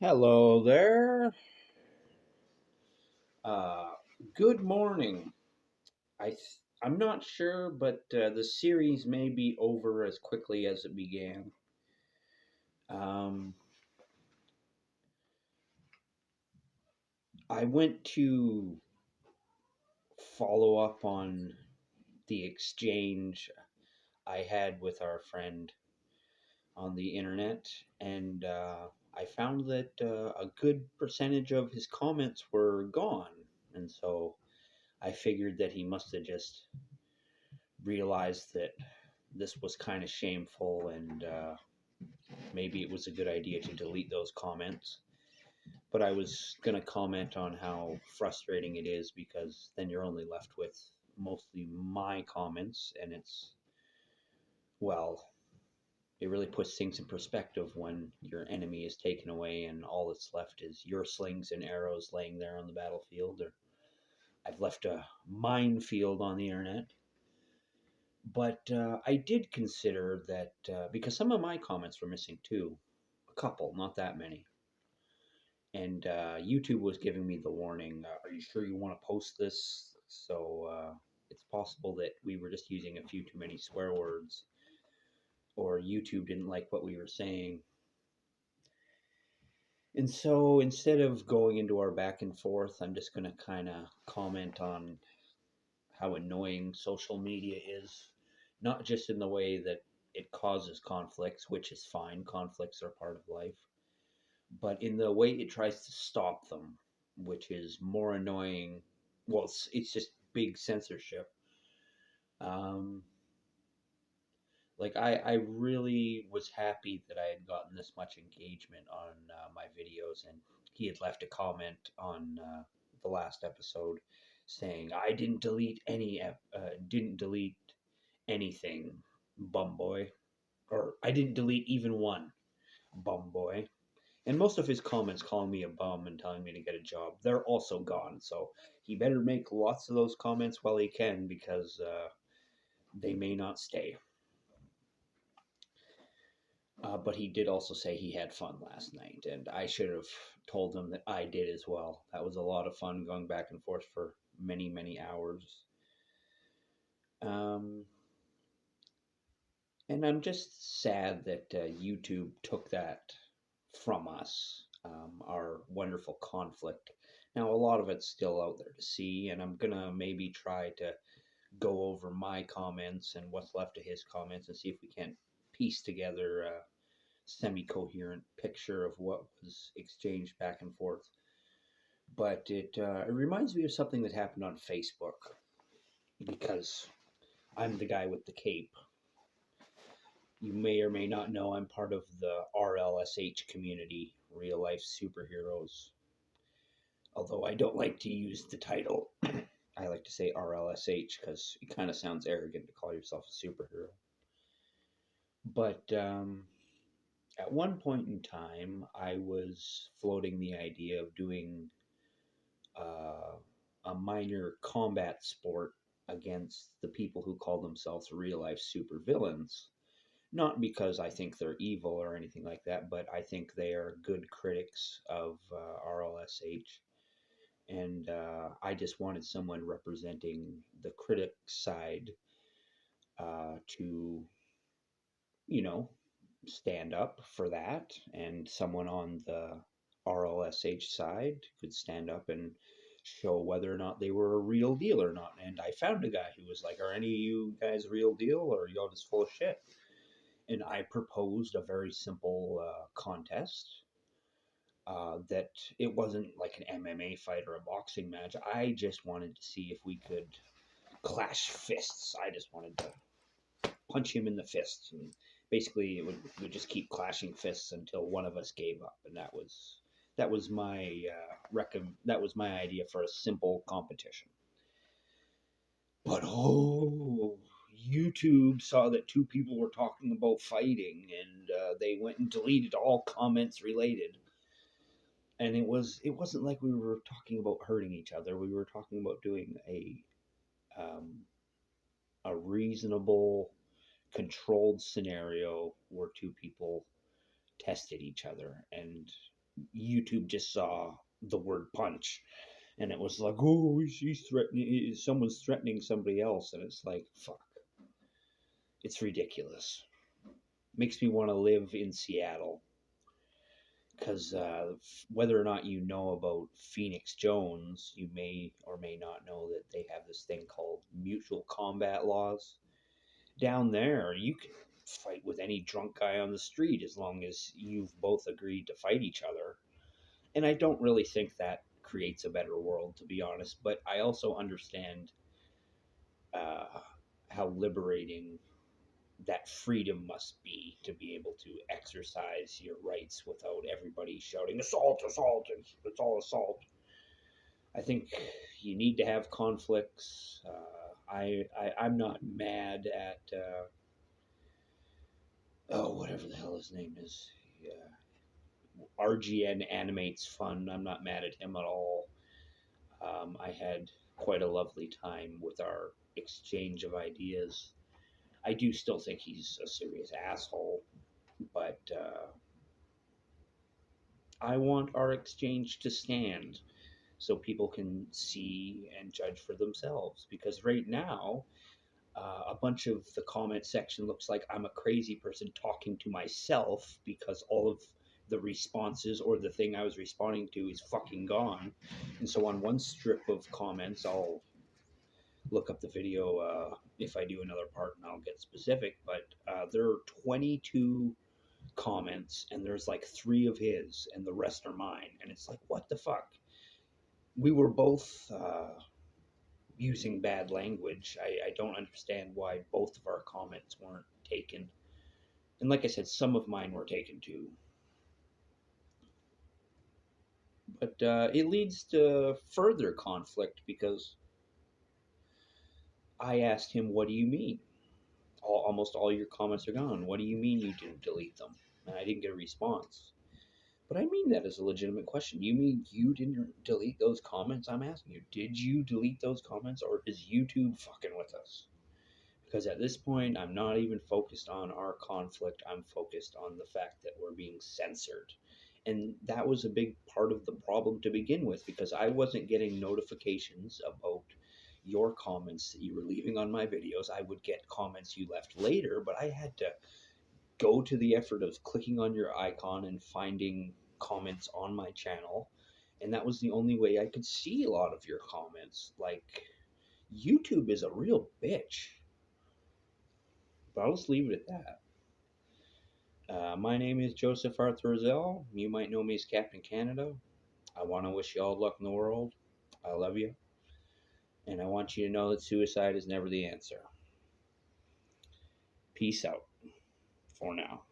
Hello there. Uh, Good morning. I'm not sure, but the series may be over as quickly as it began. Um, I went to follow up on the exchange I had with our friend on the internet, and I found that a good percentage of his comments were gone, and so I figured that he must have just realized that this was kind of shameful and maybe it was a good idea to delete those comments. But I was going to comment on how frustrating it is because then you're only left with mostly my comments, and well, it really puts things in perspective when your enemy is taken away and all that's left is your slings and arrows laying there on the battlefield. Or I've left a minefield on the internet. But I did consider that because some of my comments were missing too, a couple, not that many. And YouTube was giving me the warning, are you sure you want to post this? So it's possible that we were just using a few too many swear words, or YouTube didn't like what we were saying. And so instead of going into our back and forth, I'm just going to kind of comment on how annoying social media is, not just in the way that it causes conflicts, which is fine, conflicts are part of life, but in the way it tries to stop them, which is more annoying. Well, it's just big censorship. Um, I really was happy that I had gotten this much engagement on my videos, and he had left a comment on the last episode saying I didn't delete anything, bum boy, or I didn't delete even one, bum boy. And most of his comments calling me a bum and telling me to get a job, they're also gone. So he better make lots of those comments while he can because they may not stay. But he did also say he had fun last night, and I should have told him that I did as well. That was a lot of fun going back and forth for many, many hours. Um, and I'm just sad that YouTube took that from us, our wonderful conflict. Now, a lot of it's still out there to see, and I'm gonna maybe try to go over my comments and what's left of his comments and see if we can't piece together a semi coherent picture of what was exchanged back and forth. But it reminds me of something that happened on Facebook because I'm the guy with the cape. You may or may not know I'm part of the RLSH community, real life superheroes. Although I don't like to use the title, I like to say RLSH because it kind of sounds arrogant to call yourself a superhero. But at one point in time, I was floating the idea of doing uh, a minor combat sport against the people who call themselves real life supervillains. Not because I think they're evil or anything like that, but I think they are good critics of RLSH. And I just wanted someone representing the critic side to, you know, stand up for that, and someone on the RLSH side could stand up and show whether or not they were a real deal or not. And I found a guy who was like, "Are any of you guys real deal, or are y'all just full of shit?" And I proposed a very simple contest. That it wasn't like an MMA fight or a boxing match. I just wanted to see if we could clash fists. I just wanted to punch him in the fist, and basically it would just keep clashing fists until one of us gave up, and that was my that was my idea for a simple competition. But YouTube saw that two people were talking about fighting, and they went and deleted all comments related. And it wasn't like we were talking about hurting each other. We were talking about doing um, a reasonable controlled scenario where two people tested each other. And YouTube just saw the word punch, and it was like, oh, he's threatening, someone's threatening somebody else, and it's like, fuck, it's ridiculous. Makes me want to live in Seattle, because whether or not you know about Phoenix Jones, you may or may not know that they have this thing called mutual combat laws. Down there, you can fight with any drunk guy on the street as long as you've both agreed to fight each other. And I don't really think that creates a better world, to be honest. But I also understand uh, how liberating that freedom must be able to exercise your rights without everybody shouting assault, assault, it's all assault. I think you need to have conflicts. I'm not mad at whatever the hell his name is. RGN Animates Fun. I'm not mad at him at all. I had quite a lovely time with our exchange of ideas. I do still think he's a serious asshole, but I want our exchange to stand so people can see and judge for themselves. Because right now, a bunch of the comment section looks like I'm a crazy person talking to myself because all of the responses or the thing I was responding to is fucking gone. And so on one strip of comments, I'll look up the video if I do another part and I'll get specific. But there are 22 comments and there's like 3 of his and the rest are mine. And it's like, what the fuck? We were both using bad language. I don't understand why both of our comments weren't taken. And like I said, some of mine were taken too. But it leads to further conflict because I asked him, what do you mean? Almost all your comments are gone. What do you mean you didn't delete them? And I didn't get a response. But I mean that as a legitimate question. You mean you didn't delete those comments? I'm asking you, did you delete those comments or is YouTube fucking with us? Because at this point, I'm not even focused on our conflict. I'm focused on the fact that we're being censored. And that was a big part of the problem to begin with because I wasn't getting notifications about your comments that you were leaving on my videos. I would get comments you left later, but I had to go to the effort of clicking on your icon and finding comments on my channel. And that was the only way I could see a lot of your comments. Like, YouTube is a real bitch. But I'll just leave it at that. My name is Joseph Arthur Roszell. You might know me as Captain Canada. I want to wish you all luck in the world. I love you. And I want you to know that suicide is never the answer. Peace out for now.